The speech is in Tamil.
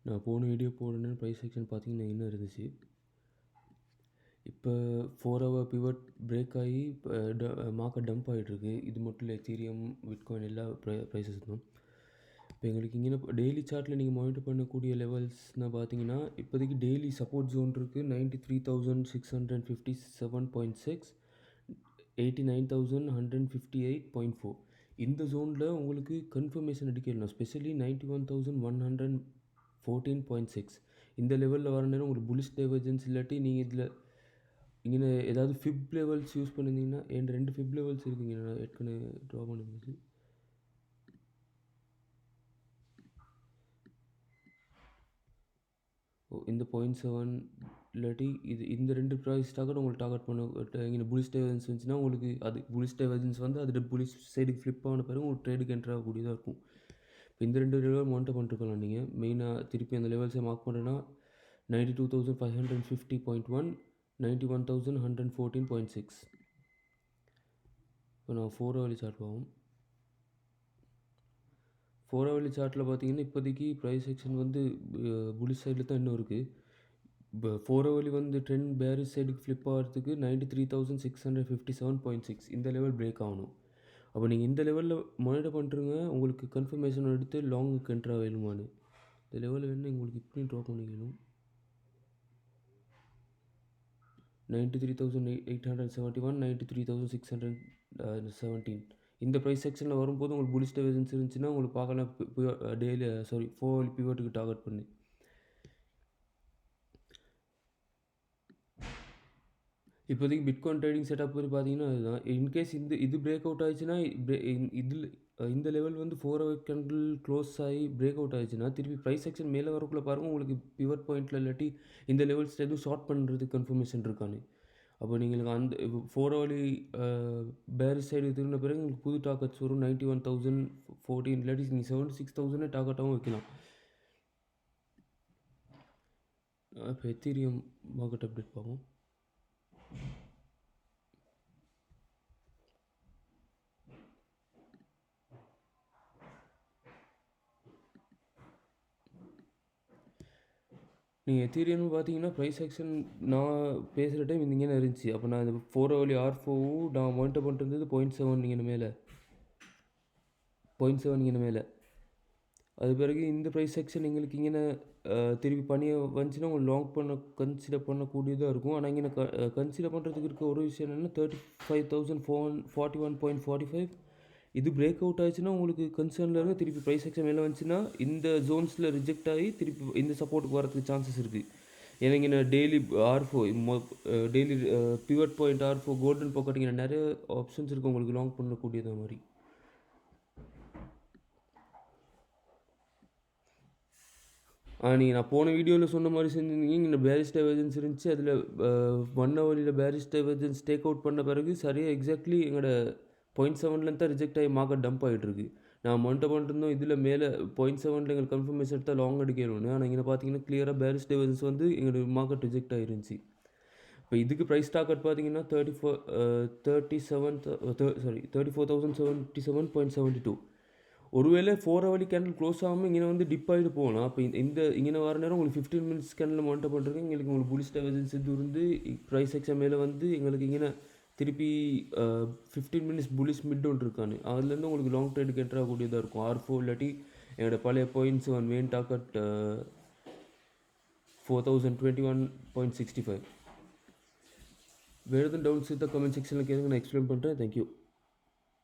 நான் போன வீடியோ போடணுன்னு ப்ரைஸ் செக்ஷன் பார்த்தீங்கன்னா என்ன இருந்துச்சு. இப்போ 4 ஹவர் பிவட் பிரேக் ஆகி இப்போ மார்க்கெட் டம்ப் ஆகிட்டுருக்கு. இது மட்டும் இல்லை, எத்தீரியம், பிட்காயின் எல்லா ப்ரைஸஸ் தான். இப்போ எங்களுக்கு இங்கே டெய்லி சார்ட்டில் நீங்கள் மானிட்டர் பண்ணக்கூடிய லெவல்ஸ்னால் பார்த்தீங்கன்னா, இப்போதைக்கு டெய்லி சப்போர்ட் ஜோன் இருக்குது 93,657.6, 89,158.4. இந்த ஜோனில் உங்களுக்கு கன்ஃபர்மேஷன் அடிக்கணும். ஸ்பெஷலி 91,114.6 இந்த லெவலில் வர நேரம் உங்களுக்கு புல்லிஷ் டைவர்ஜென்ஸ் இல்லாட்டி நீங்கள் இதில் இங்கே ஏதாவது ஃபிப் லெவல்ஸ் யூஸ் பண்ணியிருந்தீங்கன்னா, என் 2 ஃபிப் லெவல்ஸ் இருக்குங்க, நான் ஏற்கனவே ட்ரா பண்ணிருந்துச்சு. இந்த 0.7 இல்லாட்டி இந்த 2 ப்ரைஸ் டார்கெட் உங்களுக்கு டார்கெட் பண்ண இங்கே புலிஷ் டைவர்ஜென்ஸ் இருந்துச்சுன்னா உங்களுக்கு அது புலிஷ் டைவர்ஜென்ஸ் வந்து அது புலிஷ் சைடுக்கு ஃப்ளிப் ஆன பிறகு உங்களுக்கு ட்ரேடுக்கு என்ட்ரு ஆகக்கூடியதாக இருக்கும். இப்போ இந்த 2 லெவல் மானிட்டர் பண்ணிருக்கலாம். நீங்கள் மெயினாக திருப்பி அந்த லெவல்ஸை மார்க் பண்ணுறேன்னா 92,550.1, 91,114.6. இப்போ நான் 4 ஹவர்லி சார்ட் போவோம். 4 ஹவர்லி சார்ட்டில் பார்த்தீங்கன்னா இப்போதைக்கு ப்ரைஸ் செக்ஷன் வந்து புலிஷ் சைடில் தான் இன்னும் இருக்குது. இப்போ 4 ஹவர்லி வந்து ட்ரெண்ட் பேரிஷ் சைடுக்கு ஃப்ளிப் ஆகிறதுக்கு 93,657.6 இந்த லெவல் பிரேக் ஆகணும். அப்போ நீங்கள் இந்த லெவலில் மானிட்டர் பண்ணிட்டுருங்க. உங்களுக்கு கன்ஃபர்மேஷன் எடுத்து லாங்குக்கு என்ட்ரு ஆகணுமான்னு. இந்த லெவலில் வேணும் உங்களுக்கு இப்படியும் ட்ரா பண்ணிக்கணும். 93,871, 93,617. இந்த ப்ரைஸ் செக்ஷனில் வரும்போது உங்களுக்கு புலிஷ் டைவர்ஜென்ஸ் இருந்துச்சுன்னா உங்களுக்கு பார்க்கலாம். டெய்லி 4 ஹவர்லி பிவட்டுக்கு டார்கெட் பண்ணி இப்போதைக்கு பிட்காயின் ட்ரேடிங் செட்டப் வந்து பார்த்தீங்கன்னா அதுதான். இன்கேஸ் இது பிரேக் அவுட் ஆயிடுச்சுன்னா இதில் இந்த லெவல் வந்து 4 ஹவர் கேண்டில் க்ளோஸ் ஆகி பிரேக் அவுட் ஆயிடுச்சுன்னா திருப்பி ப்ரைஸ் செக்ஷன் மேலே வரக்குள்ளே பாருங்கள் உங்களுக்கு பிவர் பாயிண்ட்டில் இல்லாட்டி இந்த லெவல்ஸ் எதுவும் ஷார்ட் பண்ணுறதுக்கு கன்ஃபர்மேஷன் இருக்கான்னு. அப்போ நீங்கள் அந்த 4 ஹவர்லி பேரிஷ் சைடு திரும்பின பிறகு உங்களுக்கு புது டார்கெட்ஸ் வரும். 91,014 இல்லாட்டி நீங்கள் 76,000 டார்கெட்டாகவும் வைக்கலாம். இப்போ எத்தீரியம் மார்க்கெட் அப்டேட் பார்ப்போம். நீங்கள் எத்தீரியம்னு பார்த்தீங்கன்னா ப்ரைஸ் செக்ஷன் நான் பேசுகிற டைம் இந்த இங்கே இருந்துச்சு. அப்போ நான் இந்த 4 ஹவர்லி R4 நான் மானிட்டர் பண்ணிட்டு இருந்தது 0.7 இங்கே மேலே 0.7 இங்கே மேலே. அது பிறகு இந்த ப்ரைஸ் செக்ஷன் எங்களுக்கு இங்கே திருப்பி பண்ணி வந்துச்சுன்னா உங்களுக்கு லாங் பண்ண கன்சிடர் பண்ணக்கூடியதாக இருக்கும். ஆனால் இங்கே கன்சிடர் பண்ணுறதுக்கு இருக்க ஒரு விஷயம் என்னென்னா 35,441.45 இது பிரேக் அவுட் ஆயிடுச்சுன்னா உங்களுக்கு கன்சர்னில் இருந்து திருப்பி ப்ரைஸ் செக்ஷன் மேலே வந்துச்சுன்னா இந்த ஜோன்ஸில் ரிஜெக்ட் ஆகி திருப்பி இந்த சப்போர்ட்டுக்கு வரதுக்கு சான்சஸ் இருக்குது. ஏன்னா இங்கே daily R4 daily pivot point R4 golden pocket இங்கே நிறைய ஆப்ஷன்ஸ் இருக்குது உங்களுக்கு லாங் பண்ணக்கூடியது மாதிரி. நீங்கள் நான் போன வீடியோவில் சொன்ன மாதிரி செஞ்சுருந்தீங்க. இங்கே பேரிஷ் டைவர்ஜென்ஸ் இருந்துச்சு. அதில் 1 ஹவர்லியில் பேரிஷ் டைவர்ஜென்ஸ் டேக் அவுட் பண்ண பிறகு சரியாக எக்ஸாக்ட்லி எங்களோட 0.7 தான் ரிஜெக்ட் ஆகி மார்க்கெட் டம்ப் ஆகிட்டுருக்கு. நான் மானிட்டர் பண்ணிருந்தோம். இதில் மேலே 0.7 எங்களுக்கு கன்ஃபர்மேஷன் எடுத்தால் லாங் அடிக்கணும்னு. ஆனால் இங்கே பார்த்தீங்கன்னா கிளியராக பேரிஷ் டைவர்ஜென்ஸ் வந்து எங்களுக்கு மார்க்கெட் ரிஜெக்ட் ஆகிருந்துச்சு. இப்போ இதுக்கு ப்ரைஸ் டார்கெட் பார்த்தீங்கன்னா 34,077.72. ஒருவேளை 4 ஹவர்லி கேண்டில் க்ளோஸ் ஆகாமல் இங்கே வந்து டிப் ஆகிட்டு போகலாம். அப்போ இங்கே வர நேரம் உங்களுக்கு 15 மினிட்ஸ் கேண்டில் மானிட்டர் பண்ணுறதுக்கு எங்களுக்கு உங்களுக்கு புலிஷ் டைவர்ஜென்ஸ் இது இருந்து ப்ரைஸ் செக்ஷன் மேலே வந்து எங்களுக்கு இங்கே திருப்பி 15 மினிட்ஸ் புலிஷ் மிட் ஒன்று இருக்கான்னு. அதுலேருந்து உங்களுக்கு லாங் ட்ரேடுக்கு என்ட்ரு ஆகக்கூடியதாக இருக்கும். R4 இல்லாட்டி என்னோட பழைய 0.7 மெயின் டார்கெட் 4,021.65. வேறு எதுவும் டவுட்ஸ் இருந்தால் கமெண்ட் செக்ஷனில் கேளுங்க, நான் எக்ஸ்பிளைன் பண்ணுறேன். தேங்க்யூ.